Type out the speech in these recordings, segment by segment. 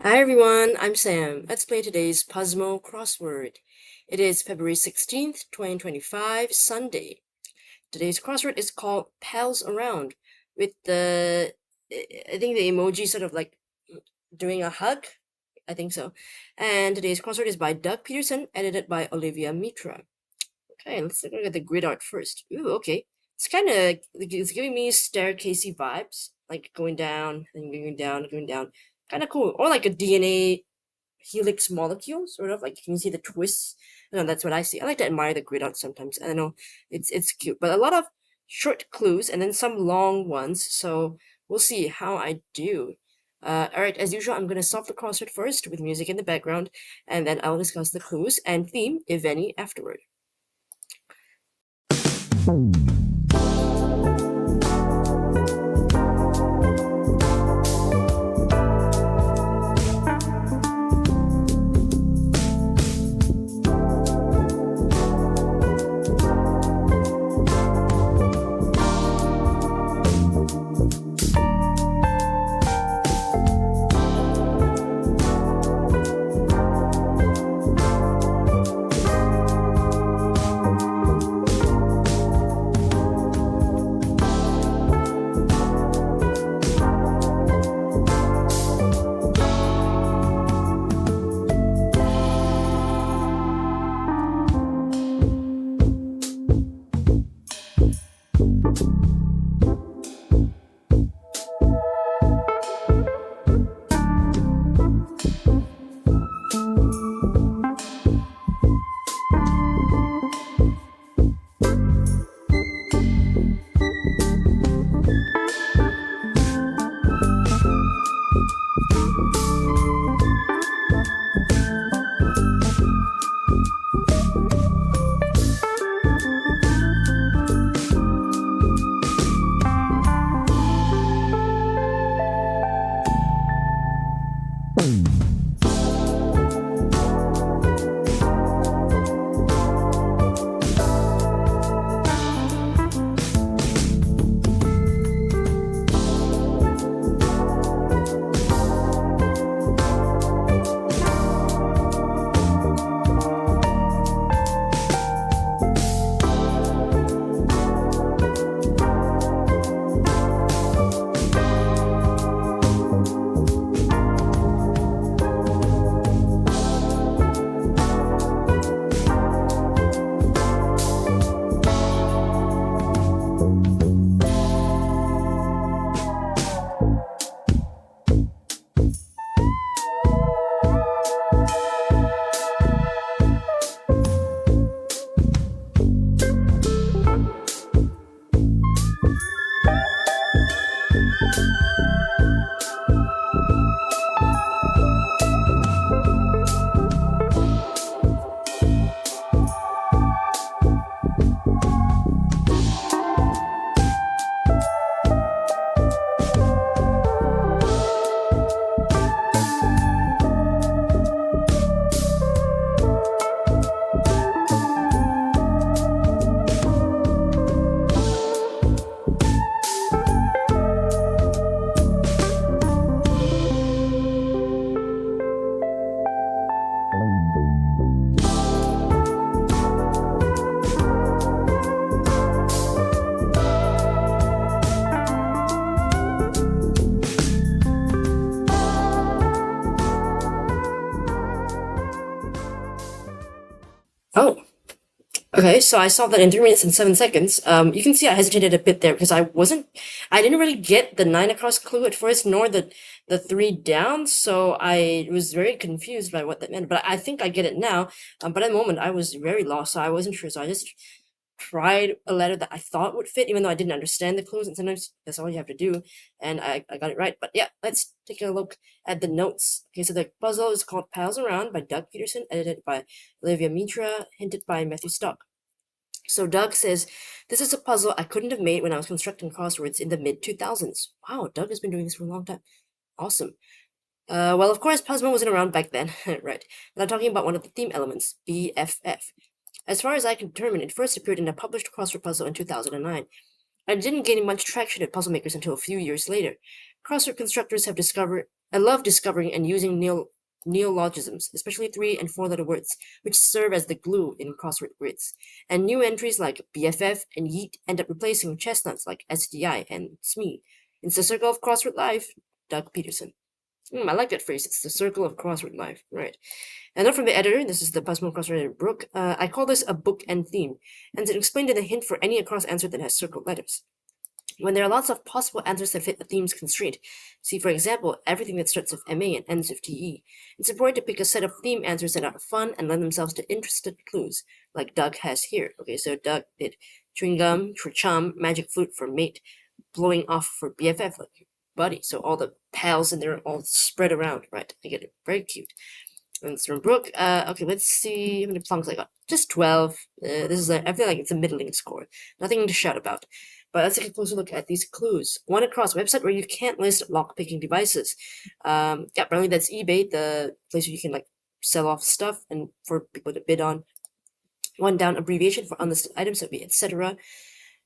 Hi everyone, I'm Sam. Let's play today's Puzzmo Crossword. It is February 16th, 2025, Sunday. Today's crossword is called Pals Around, with I think the emoji sort of like doing a hug. I think so. And today's crossword is by Doug Peterson, edited by Olivia Mitra. Okay, let's look at the grid art first. Ooh, okay. It's giving me staircasey vibes, like going down and going down, going down. Kind of cool. Or like a DNA helix molecule, sort of like you can see the twists. No, that's what I see. I like to admire the grid art sometimes. I don't know, it's cute, but a lot of short clues and then some long ones. So we'll see how I do. All right, as usual, I'm gonna solve the crossword first with music in the background, and then I'll discuss the clues and theme, if any, afterward. Oh, okay, so I solved that in 3 minutes and 7 seconds. You can see I hesitated a bit there because I didn't really get the 9 across clue at first, nor the three down. So I was very confused by what that meant. But I think I get it now. But at the moment I was very lost, so I wasn't sure. So I just tried a letter that I thought would fit, even though I didn't understand the clues. And sometimes that's all you have to do. And I got it right. But yeah, let's take a look at the notes. Okay, so the puzzle is called Pals Around by Doug Peterson, edited by Olivia Mitra, hinted by Matthew Stock. So Doug says, this is a puzzle I couldn't have made when I was constructing crosswords in the mid-2000s. Wow, Doug has been doing this for a long time. Awesome. Well, of course, Puzzmo wasn't around back then, right? But I'm talking about one of the theme elements, BFF. As far as I can determine, it first appeared in a published crossword puzzle in 2009. I didn't gain much traction at puzzle makers until a few years later. Crossword constructors have discovered I love discovering and using neologisms, especially 3 and 4 letter words, which serve as the glue in crossword grids. And new entries like BFF and Yeet end up replacing chestnuts like SDI and SME. It's the circle of crossword life, Doug Peterson. I like that phrase. It's the circle of crossword life. Right. And then from the editor, this is the Puzzmo Crossword editor, Brooke. I call this a book and theme, and it explained in a hint for any across answer that has circled letters. When there are lots of possible answers that fit the theme's constraint, see for example, everything that starts with MA and ends with TE, it's important to pick a set of theme answers that are fun and lend themselves to interested clues, like Doug has here. Okay, so Doug did chewing gum for chum, magic flute for mate, blowing off for BFF, like buddy. So all the pals in there all spread around, right? I get it. Very cute. And it's from Brooke. Okay, let's see how many plonks I got. Just 12. This is I feel like it's a middling score. Nothing to shout about. But let's take a closer look at these clues. One across, website where you can't list lock-picking devices. Yeah, apparently that's eBay, the place where you can like sell off stuff and for people to bid on. 1 down, abbreviation for unlisted items, so it'd be etc.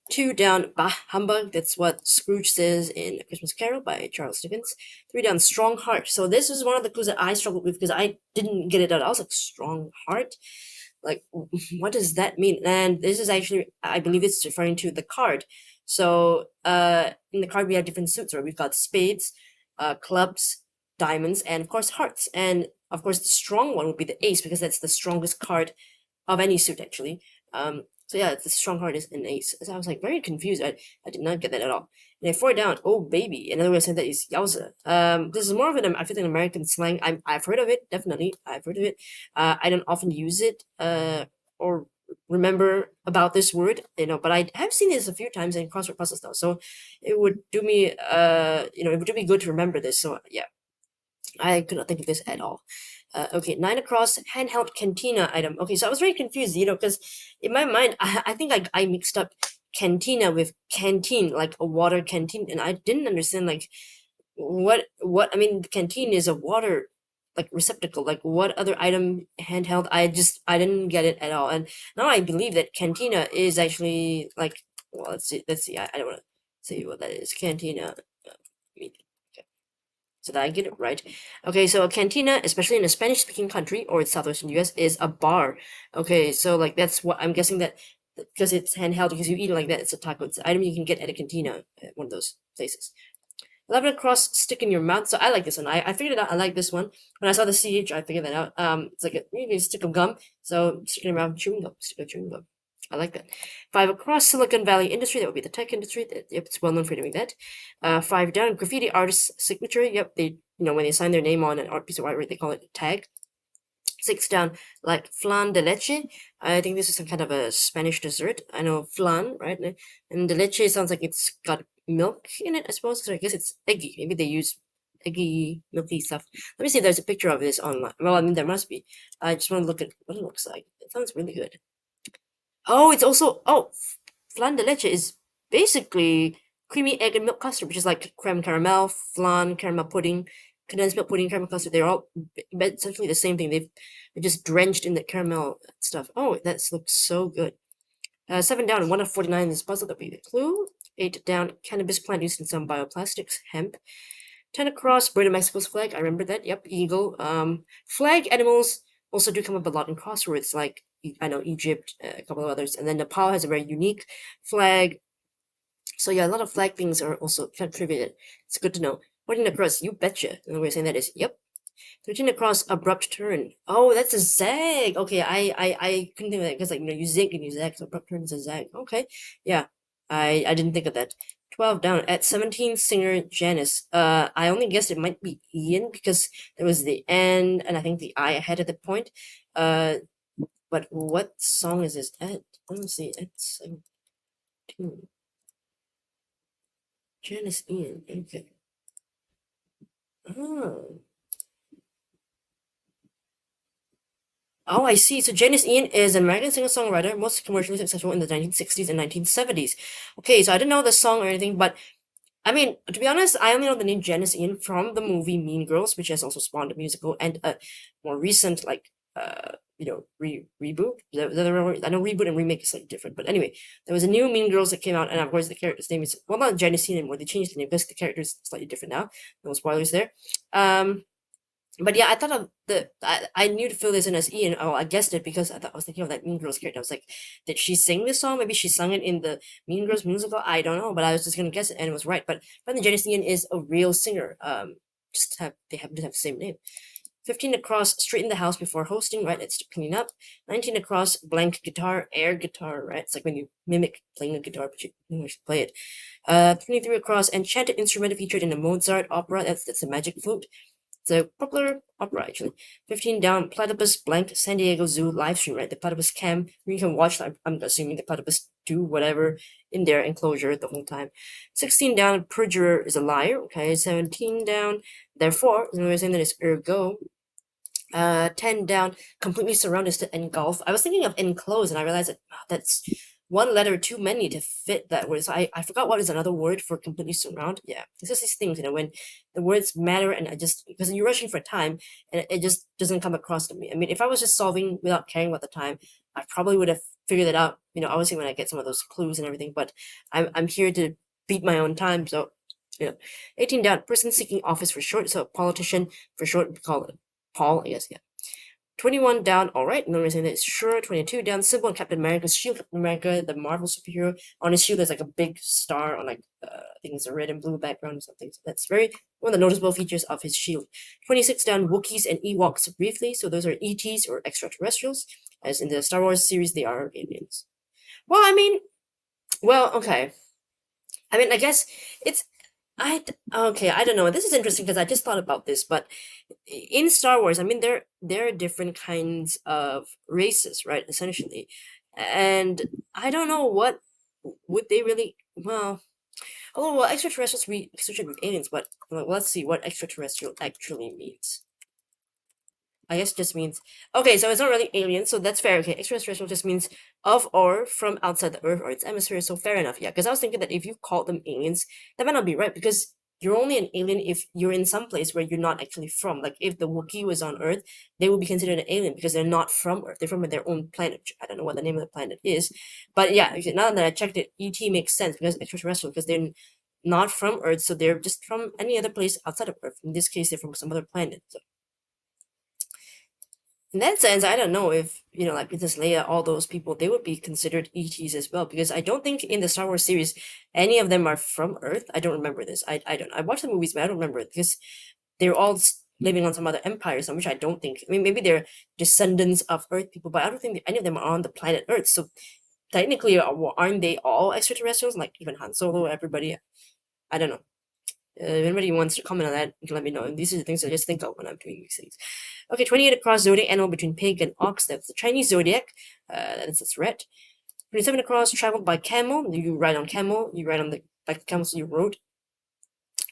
2 down, bah, humbug. That's what Scrooge says in A Christmas Carol by Charles Dickens. 3 down, strong heart. So this was one of the clues that I struggled with because I didn't get it out. I was like, strong heart? Like, what does that mean? And this is actually, I believe it's referring to the card. So in the card, we have different suits, right? We've got spades, clubs, diamonds, and of course hearts. And of course, the strong one would be the ace because that's the strongest card of any suit, actually. So yeah, the strong heart is an ace. So I was like very confused. I did not get that at all. And then 4 down, oh baby. Another way of saying that is yowza. This is more of an I feel like American slang. I've heard of it, definitely. I've heard of it. I don't often use it or remember about this word, but I have seen this a few times in crossword puzzles though. So it would do me it would do me good to remember this. So yeah. I could not think of this at all. Okay, 9 across, handheld cantina item. Okay, so I was very confused, because in my mind, I think I mixed up cantina with canteen, like a water canteen, and I didn't understand, like, I mean, the canteen is a water, like, receptacle, like, what other item handheld? I didn't get it at all, and now I believe that cantina is actually, like, well, let's see, I don't want to say what that is, cantina, so that I get it right. Okay, so a cantina, especially in a Spanish-speaking country or in southwestern US, is a bar. Okay, so like that's what I'm guessing that because it's handheld, because you eat it like that, it's a taco. It's an item you can get at a cantina at one of those places. 11 across, stick in your mouth. So I like this one. I figured it out. I like this one. When I saw the CH, I figured that out. It's like a stick of gum. So stick in your mouth, chewing gum, stick of chewing gum. I like that. 5 across, Silicon Valley industry. That would be the tech industry. Yep, it's well known for doing that. 5 down, graffiti artist's signature. Yep, they when they sign their name on an art piece of artwork, they call it a tag. 6 down, like flan de leche. I think this is some kind of a Spanish dessert. I know flan, right? And de leche sounds like it's got milk in it, I suppose. So I guess it's eggy. Maybe they use eggy, milky stuff. Let me see if there's a picture of this online. Well, I mean, there must be. I just want to look at what it looks like. It sounds really good. Oh, it's also flan de leche is basically creamy egg and milk custard, which is like creme caramel, flan, caramel pudding, condensed milk pudding, caramel custard. They're all essentially the same thing. They're just drenched in the caramel stuff. Oh, that looks so good. 7 down, 1 of 49 in this puzzle. That'll be the clue. 8 down, cannabis plant used in some bioplastics, hemp. 10 across, bird of Mexico's flag. I remember that. Yep, eagle. Flag animals also do come up a lot in crosswords, like I know Egypt, a couple of others, and then Nepal has a very unique flag. So yeah, a lot of flag things are also contributed. It's good to know. 14 across, you betcha. Another way of saying that is yep. 13 across, abrupt turn. Oh, that's a zag. Okay, I couldn't think of that because you zig and you zag, so abrupt turn is a zag. Okay, yeah, I didn't think of that. 12 down at 17, singer Janice. I only guessed it might be Ian because there was the N and I think the I ahead at the point. But what song is this at? Let me see. At 17. Janice Ian. Okay. Oh. Oh, I see. So Janice Ian is an American singer-songwriter, most commercially successful in the 1960s and 1970s. Okay, so I didn't know the song or anything, but I mean, to be honest, I only know the name Janice Ian from the movie Mean Girls, which has also spawned a musical and a more recent, like, reboot. Is that the right word? I know reboot and remake is slightly different, but anyway, there was a new Mean Girls that came out, and of course the character's name is, well, not Janice anymore. They changed the name because the character is slightly different now. No spoilers there. But yeah, I thought of I knew to fill this in as Ian. Oh, I guessed it because I was thinking of that Mean Girls character. I was like, did she sing this song? Maybe she sung it in the Mean Girls musical. I don't know, but I was just gonna guess it, and it was right. But Janice Ian is a real singer. They happen to have the same name. 15 across, straighten the house before hosting, right? It's to clean up. 19 across, blank guitar, air guitar, right? It's like when you mimic playing a guitar, but you should play it. 23 across, enchanted instrument featured in a Mozart opera. That's a magic flute. It's a popular opera, actually. 15 down, platypus blank San Diego Zoo live stream, right? The platypus cam, you can watch, I'm assuming the platypus do whatever in their enclosure the whole time. 16 down, perjurer is a liar, okay? 17 down, therefore, we're saying that it's ergo. 10 down, completely surrounded to engulf. I was thinking of enclose, and I realized that that's one letter too many to fit that word. So I forgot what is another word for completely surround. Yeah, it's just these things, when the words matter, and I just, because you're rushing for time, and it just doesn't come across to me. I mean, if I was just solving without caring about the time, I probably would have figured it out, obviously when I get some of those clues and everything, but I'm here to beat my own time, so, 18 down, person seeking office for short, so politician for short, we call it Paul, I guess, yeah. 21 down, alright, no reason it's sure. 22 down, symbol on Captain America's shield. Captain America, the Marvel superhero. On his shield, there's like a big star on, I think it's a red and blue background or something. So that's one of the noticeable features of his shield. 26 down, Wookiees and Ewoks briefly. So those are ETs or extraterrestrials. As in the Star Wars series, they are aliens. Okay. I guess it's, okay, I don't know. This is interesting because I just thought about this, but in Star Wars, there are different kinds of races, right? Essentially, and I don't know what would they really. Extraterrestrials we associate with aliens, but let's see what extraterrestrial actually means. I guess it just means, okay, so it's not really alien, so that's fair. Okay, extraterrestrial just means of or from outside the Earth or its atmosphere, so fair enough, yeah. Because I was thinking that if you called them aliens, that might not be right, because you're only an alien if you're in some place where you're not actually from. Like if the Wookiee was on Earth, they would be considered an alien because they're not from Earth. They're from their own planet. I don't know what the name of the planet is, but yeah. Now that I checked it, ET makes sense because extraterrestrial, because they're not from Earth, so they're just from any other place outside of Earth. In this case, they're from some other planet. So in that sense, I don't know if, like Princess Leia, all those people, they would be considered ETs as well, because I don't think in the Star Wars series, any of them are from Earth. I don't remember this. I don't. I watched the movies, but I don't remember it, because they're all living on some other empires, which I don't think. Maybe they're descendants of Earth people, but I don't think any of them are on the planet Earth. So technically, aren't they all extraterrestrials? Like even Han Solo, everybody? I don't know. If anybody wants to comment on that, you can let me know. And these are the things I just think of when I'm doing these things. Okay, 28 across, zodiac animal between pig and ox. That's the Chinese zodiac. That's its red. 27 across, traveled by camel. You ride on camel. You ride on the camel, so you rode.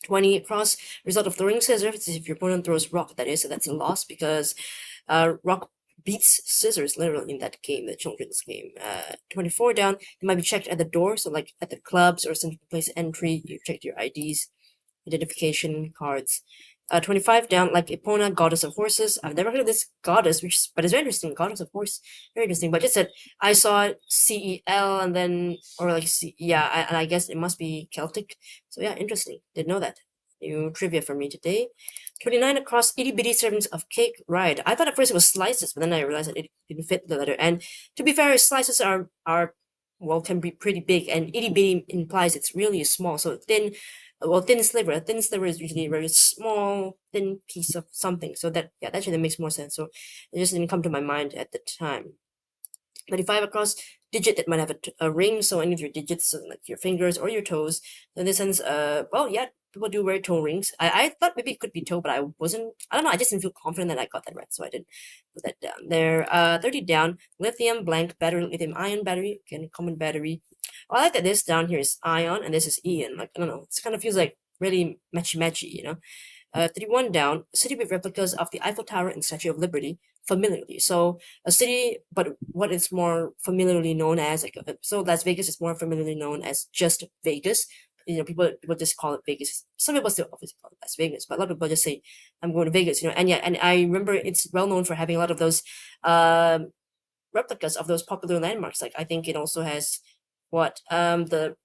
20 across, result of throwing scissors. If your opponent throws rock, that is, so that's a loss, because rock beats scissors literally in that game, the children's game. 24 down, you might be checked at the door, so like at the clubs or some place entry, you check your IDs. Identification cards. 25 down, like Epona, goddess of horses. I've never heard of this goddess, but it's very interesting. Goddess of horse, very interesting. But just said I saw it CEL and then, or like and I guess it must be Celtic. So yeah, interesting. Didn't know that. New trivia for me today. 29 across, itty bitty servings of cake. Right. I thought at first it was slices, but then I realized that it didn't fit the letter. And to be fair, slices are can be pretty big, and itty bitty implies it's really small. So thin sliver. A thin sliver is usually a very small, thin piece of something. So that actually makes more sense. So it just didn't come to my mind at the time. 35 across, digit that might have a ring. So any of your digits, so like your fingers or your toes. In this sense, people do wear toe rings. I thought maybe it could be toe, but I don't know. I just didn't feel confident that I got that right, so I didn't put that down there. 30 down, lithium blank battery, lithium ion battery, again, common battery. I like that this down here is ion and this is Ian. Like, I don't know, it kind of feels like really matchy, 31 down, a city with replicas of the Eiffel Tower and Statue of Liberty familiarly. So a city, but what is more familiarly known as, so Las Vegas is more familiarly known as just Vegas, people just call it Vegas. Some people still obviously call it Las Vegas, but a lot of people just say I'm going to Vegas. And yeah, and I remember it's well known for having a lot of those replicas of those popular landmarks. Like I think it also has what the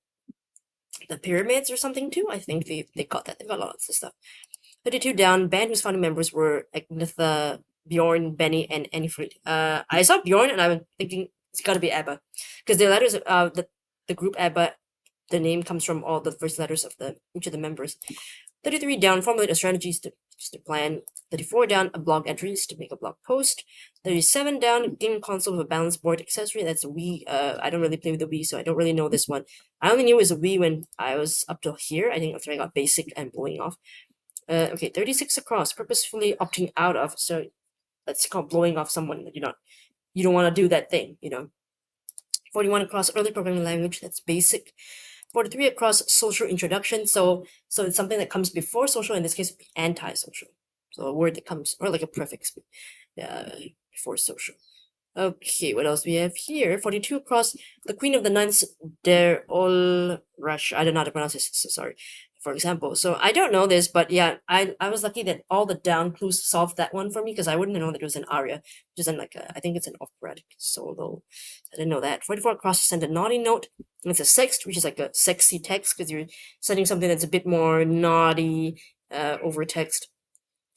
pyramids or something too. I think they got that. They've got lots of stuff. 32 down. Band whose founding members were Agnetha, Bjorn, Benny, and Annifrid. I saw Bjorn and I was thinking it's got to be ABBA because the letters the group ABBA, the name comes from all the first letters of the each of the members. 33 down, formulate a strategy to plan. 34 down, a blog entries to make a blog post. 37 down, game console with a balance board accessory. That's a Wii. I don't really play with the Wii, so I don't really know this one. I only knew it was a Wii when I was up till here. I think after I got basic and blowing off. Okay, 36 across, purposefully opting out of. So that's called blowing off someone that you don't want to do that thing, 41 across, early programming language. That's basic. 43 across, social introduction. So it's something that comes before social. In this case, anti-social. So a word that comes, or like a prefix before social. Okay, what else we have here? 42 across, the Queen of the Nuns, Der Ol Rush. I don't know how to pronounce this, so sorry. For example, so I don't know this, but yeah, I was lucky that all the down clues solved that one for me because I wouldn't know that it was an aria, which is I think it's an operatic solo. I didn't know that. 44 across, send a naughty note. And it's a sext, which is like a sexy text because you're sending something that's a bit more naughty over text,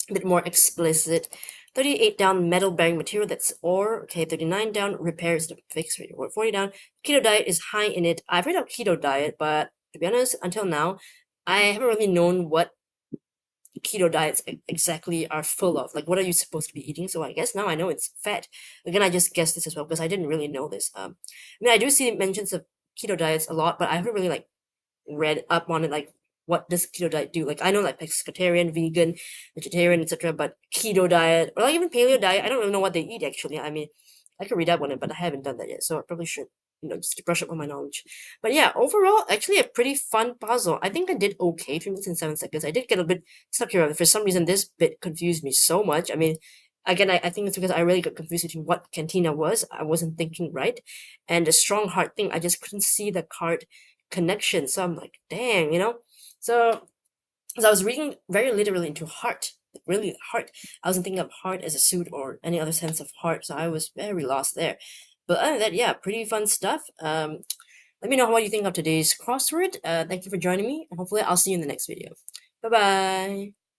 a bit more explicit. 38 down, metal bearing material, that's ore. Okay, 39 down, repairs the fix. 40 down, keto diet is high in it. I've heard of keto diet, but to be honest, until now, I haven't really known what keto diets exactly are full of. Like, what are you supposed to be eating? So I guess now I know it's fat. Again, I just guessed this as well because I didn't really know this. I mean, I do see mentions of keto diets a lot, but I haven't really like read up on it. Like, what does keto diet do? Like, I know like pescatarian, vegan, vegetarian, etc. But keto diet or like even paleo diet, I don't really know what they eat actually. I mean, I could read up on it, but I haven't done that yet, so I probably should, just to brush up on my knowledge. But yeah, overall, actually a pretty fun puzzle. I think I did okay, 3 minutes and 7 seconds. I did get a bit stuck here. For some reason, this bit confused me so much. I mean, again, I think it's because I really got confused between what cantina was. I wasn't thinking right, and the strong heart thing. I just couldn't see the card connection. So I'm like, dang, So as I was reading very literally into heart, really heart. I wasn't thinking of heart as a suit or any other sense of heart, so I was very lost there. But other than that, yeah, pretty fun stuff. Let me know what you think of today's crossword. Thank you for joining me, and hopefully I'll see you in the next video. Bye bye.